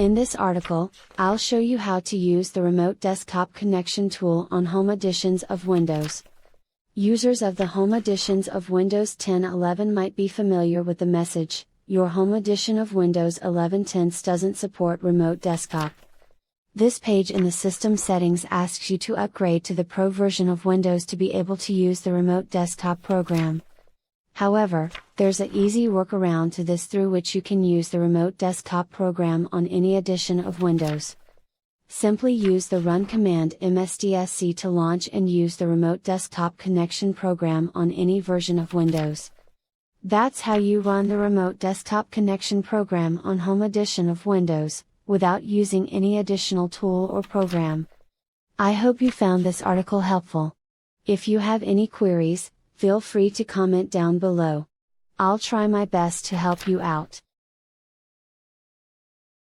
In this article, I'll show you how to use the Remote Desktop Connection tool on home editions of Windows. Users of the home editions of Windows 10-11 might be familiar with the message, "Your home edition of Windows 11 doesn't support Remote Desktop." This page in the system settings asks you to upgrade to the Pro version of Windows to be able to use the Remote Desktop program. However, there's an easy workaround to this through which you can use the Remote Desktop program on any edition of Windows. Simply use the run command msdsc to launch and use the Remote Desktop Connection program on any version of Windows. That's how you run the Remote Desktop Connection program on home edition of Windows, without using any additional tool or program. I hope you found this article helpful. If you have any queries, feel free to comment down below. I'll try my best to help you out.